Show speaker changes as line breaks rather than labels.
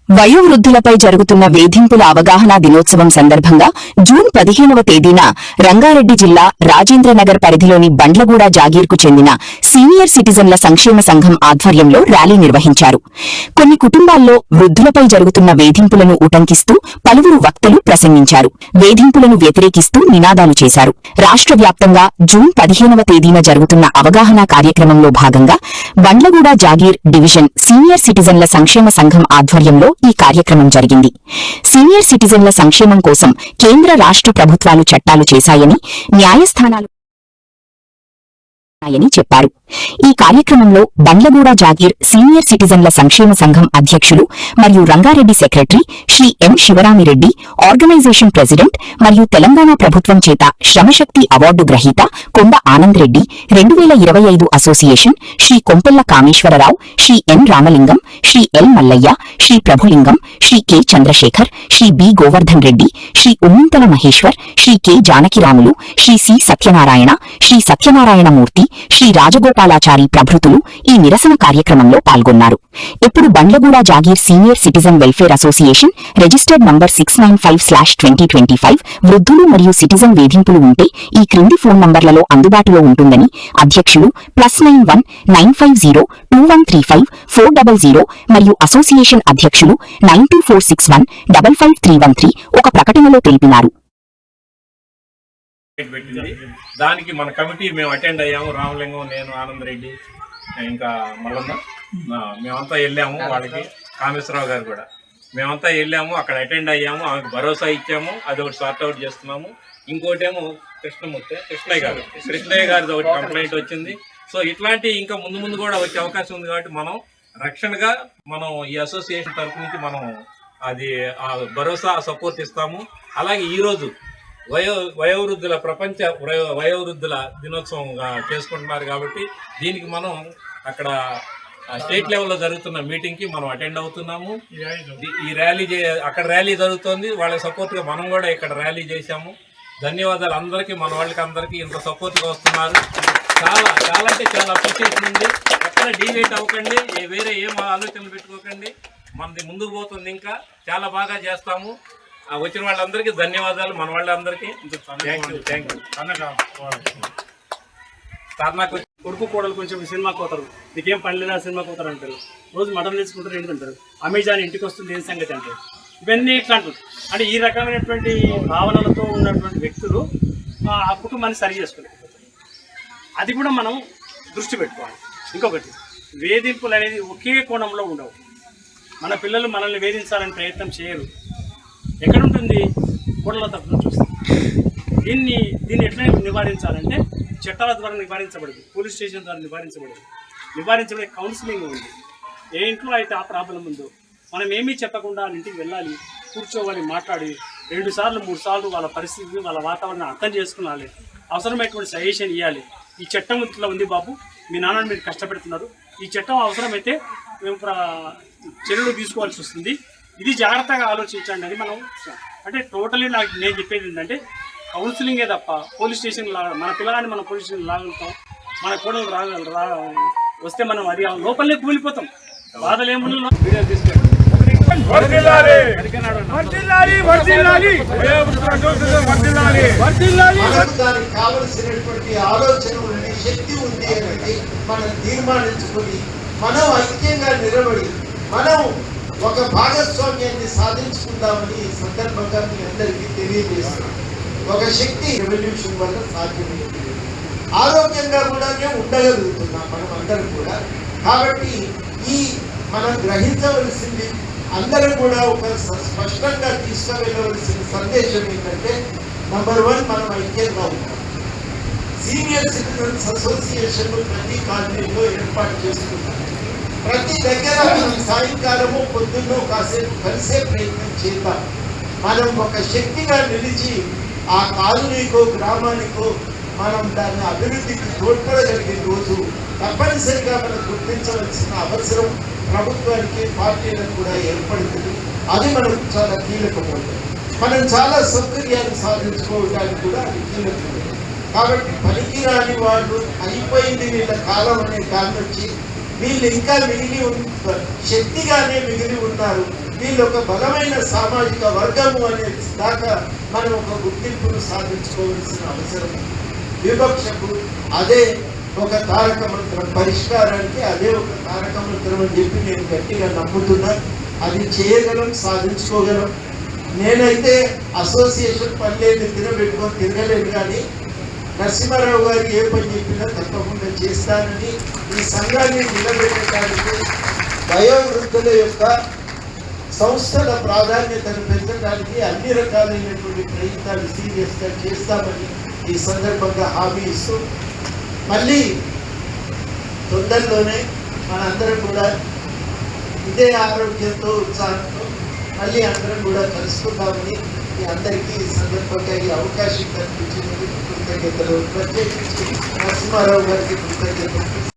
వయోవృద్ధులపై జరుగుతున్న వేధింపుల అవగాహన దినోత్సవం సందర్భంగా జూన్ 15వ తేదీన రంగారెడ్డి జిల్లా రాజేంద్రనగర్ పరిధిలోని బండ్లగూడ జాగీర్కు చెందిన సీనియర్ సిటిజన్ల సంక్షేమ సంఘం ఆధ్వర్యంలో ర్యాలీ నిర్వహించారు. కొన్ని కుటుంబాల్లో వృద్ధులపై జరుగుతున్న వేధింపులను ఉటంకిస్తూ పలువురు వక్తలు ప్రసంగించారు. వేధింపులను వ్యతిరేకిస్తూ నినాదాలు చేశారు. రాష్ట్ర వ్యాప్తంగా జూన్ 15వ తేదీన జరుగుతున్న అవగాహన కార్యక్రమంలో భాగంగా బండ్లగూడ జాగీర్ డివిజన్ సీనియర్ సిటిజన్ల సంక్షేమ సంఘం ఆధ్వర్యంలో ఈ కార్యక్రమం జరిగింది. సీనియర్ సిటిజన్ల సంక్షేమం కోసం కేంద్ర రాష్ట్ర ప్రభుత్వాలు చట్టాలు చేశాయని, న్యాయస్థానాలు చెప్పారు. ఈ కార్యక్రమంలో బండ్లగూడ జాగీర్ సీనియర్ సిటిజన్ల సంక్షేమ సంఘం అధ్యక్షులు మరియు Rangareddy secretary Shri M Sivarami Reddy, organisation president మరియు తెలంగాణ ప్రభుత్వం చేత శ్రమశక్తి అవార్డు గ్రహీత Konda Anand Reddy, 2025 association Shri Kompella Kameswara Rao, Shri N Ramalingam, Shri L Mallaiah, Shri Prabhulingam, Shri K Chandrasekhar, Shri B Govardhan Reddy, Shri Ummintala Maheshwar, Shri K Janakiramulu, Shri C Satyanarayana, Shri Satyanarayana Murthy, Shri Rajagopalachari ప్రభృతులు ఈ నిరసన కార్యక్రమంలో పాల్గొన్నారు. ఇప్పుడు Bandlaguda Jagir senior citizen welfare association registered number 695/2025 వృద్ధులు మరియు సిటిజన్ వేధింపులు ఉంటే ఈ క్రింది ఫోన్ నంబర్లలో అందుబాటులో ఉంటుందని అధ్యక్షులు +91 950 2135 400 మరియు అసోసియేషన్ అధ్యక్షులు 92461 55313 ఒక ప్రకటనలో తెలిపినారు.
దానికి మన కమిటీ మేము అటెండ్ అయ్యాము. రామలింగం, నేను, ఆనంద్ రెడ్డి, ఇంకా మల్లన్న, మేమంతా వెళ్ళాము. వాళ్ళకి కామేశ్వరరావు గారు కూడా మేమంతా వెళ్ళాము. అక్కడ అటెండ్ అయ్యాము. ఆమెకు భరోసా ఇచ్చాము. అది ఒకటి సార్ట్అవుట్ చేస్తున్నాము. ఇంకోటేమో కృష్ణయ్య గారిది ఒకటి కంప్లైంట్ వచ్చింది. సో ఇట్లాంటి ఇంకా ముందు ముందు కూడా వచ్చే అవకాశం ఉంది. కాబట్టి మనం రక్షణగా మనం ఈ అసోసియేషన్ తరఫు నుంచి మనం అది భరోసా సపోర్ట్ ఇస్తాము. అలాగే ఈరోజు వయోవృద్ధుల ప్రపంచ వయోవృద్ధుల దినోత్సవంగా చేసుకుంటున్నారు. కాబట్టి దీనికి మనం అక్కడ స్టేట్ లెవెల్లో జరుగుతున్న మీటింగ్కి మనం అటెండ్ అవుతున్నాము. ఈ ర్యాలీ అక్కడ ర్యాలీ జరుగుతోంది. వాళ్ళ సపోర్ట్గా మనం కూడా ఇక్కడ ర్యాలీ చేశాము. ధన్యవాదాలు అందరికీ. మన వాళ్ళకి అందరికీ ఇంత సపోర్ట్గా వస్తున్నారు. చాలా చాలా అంటే చాలా అప్రిషియేషన్ ఉంది. ఎక్కడ డీవేట్ అవ్వకండి, వేరే ఏం ఆలోచనలు పెట్టుకోకండి. మనది ముందుకు పోతుంది. ఇంకా చాలా బాగా చేస్తాము. వచ్చిన వాళ్ళందరికీ ధన్యవాదాలు. మన వాళ్ళందరికీ థ్యాంక్ యూ.
కొడుకు కోడలు కొంచెం సినిమాకి పోతారు, నీకేం పని లేదా సినిమాకి పోతారు అంటారు. రోజు మటన్ తెచ్చుకుంటారు, ఏంటి అంటారు. అమెజాన్ ఇంటికి వస్తుంది, ఏం సంగతి అంటారు. ఇవన్నీ ఇట్లా అంటారు. అంటే ఈ రకమైనటువంటి భావనలతో ఉన్నటువంటి వ్యక్తులు ఆ కుటుంబాన్ని సరి చేసుకోలేకపోతారు. అది కూడా మనం దృష్టి పెట్టుకోవాలి. ఇంకొకటి, వేధింపులు అనేది ఒకే కోణంలో ఉండవు. మన పిల్లలు మనల్ని వేధించాలని ప్రయత్నం చేయరు. ఎక్కడుంటుంది? కోడల తరఫున చూస్తాం. దీన్ని ఎట్లా నివారించాలంటే చట్టాల ద్వారా నివారించబడదు, పోలీస్ స్టేషన్ ద్వారా నివారించబడే కౌన్సిలింగ్ ఉంది. ఏ ఇంట్లో అయితే ఆ ప్రాబ్లం ఉందో మనం ఏమీ చెప్పకుండా వాళ్ళ ఇంటికి వెళ్ళాలి, కూర్చోవాలి, మాట్లాడి 2 సార్లు 3 సార్లు వాళ్ళ పరిస్థితిని, వాళ్ళ వాతావరణం అర్థం చేసుకునాలి. అవసరమైనటువంటి సజెషన్ ఇవ్వాలి. ఈ చట్టం ఇట్లా ఉంది బాబు, మీ నాన్నని మీరు కష్టపెడుతున్నారు, ఈ చట్టం అవసరమైతే మేము చర్యలు తీసుకోవాల్సి వస్తుంది, ఇది జాగ్రత్తగా ఆలోచించండి అని మనం. అంటే టోటలీ నేను చెప్పేది ఏంటంటే కౌన్సిలింగే తప్ప పోలీస్ స్టేషన్ మన పిల్లగాన్ని మనం పోలీస్ స్టేషన్ లాగలుగుతాం. మన కోడలు వస్తే మనం అది లోపలనే కూలిపోతాం. బాధలు ఏమున్నా
కావలసినటువంటి ఆలోచన ఉంది, శక్తి ఉంది అనేది మనం తీర్మానించుకొని మనం ఐక్యంగా నిలబడి మనం ఒక భాగస్వామ్యాన్ని సాధించుకుందామని ఈ సందర్భంగా మీ అందరికీ తెలియజేస్తున్నాం. ఒక శక్తి రెవల్యూషన్ వల్ల సాధ్యమైంది. ఆరోగ్యంగా కూడానే ఉండగలుగుతున్నాం మనం అందరం కూడా. కాబట్టి ఈ మనం గ్రహించవలసింది, అందరూ కూడా ఒక స్పష్టంగా తీసుకువెళ్ళవలసిన సందేశం ఏంటంటే, నంబర్ 1 మనం ఐక్యంగా ఉంటాం. సీనియర్ సిటిజన్స్ అసోసియేషన్ ప్రతి కాలనీలో ఏర్పాటు చేసుకుంటాం. ప్రతి దగ్గర మనం సాయంకాలము పొద్దున్నో కాసేపు కలిసే ప్రయత్నం చేద్దాం. మనం ఒక శక్తిగా నిలిచి ఆ కాలనీకో గ్రామానికో మనం దాని అభివృద్ధికి తోడ్పడగలిగే రోజు తప్పనిసరిగా మనం గుర్తించవలసిన అవసరం ప్రభుత్వానికి, పార్టీలకు కూడా ఏర్పడుతుంది. అది మనకు చాలా కీలకమవుతుంది. మనం చాలా సౌకర్యాలు సాధించుకోవడానికి కూడా అది కీలకమైంది. కాబట్టి పనికిరాని వాళ్ళు, అయిపోయింది వీళ్ళ కాలం అనే కాలం వచ్చి వీళ్ళు ఇంకా మిగిలి శక్తిగానే మిగిలి ఉన్నారు. వీళ్ళు ఒక బలమైన సామాజిక వర్గము అనే దాకా మనం ఒక గుర్తింపును సాధించుకోవాల్సిన అవసరం ఉంది. వివక్షకు అదే ఒక తారక మంత్రం, పరిష్కారానికి అదే ఒక తారక మంత్రం అని చెప్పి నేను గట్టిగా నమ్ముతున్నా. అది చేయగలం, సాధించుకోగలం. నేనైతే అసోసియేషన్ పనిలేదు తినబెట్టుకొని తిరగలేదు, కానీ నరసింహారావు గారు ఏ పని చెప్పినా తప్పకుండా చేస్తానని, ఈ సంఘాన్ని నిలబెట్టడానికి వయోవృద్ధుల యొక్క సంస్థల ప్రాధాన్యతను పెంచడానికి అన్ని రకాలైనటువంటి ప్రయత్నాలు సీరియస్గా చేస్తామని ఈ సందర్భంగా హామీ ఇస్తూ, మళ్ళీ తొందరలోనే మనందరం కూడా ఇదే ఆరోగ్యంతో ఉత్సాహంతో మళ్ళీ అందరం కూడా కలుసుకుందామని మీ అందరికీ ఈ సందర్భంగా ఈ అవకాశం కల్పించినందుకు కృతజ్ఞతలు. ప్రత్యేకించి నరసింహారావు గారికి కృతజ్ఞతలు.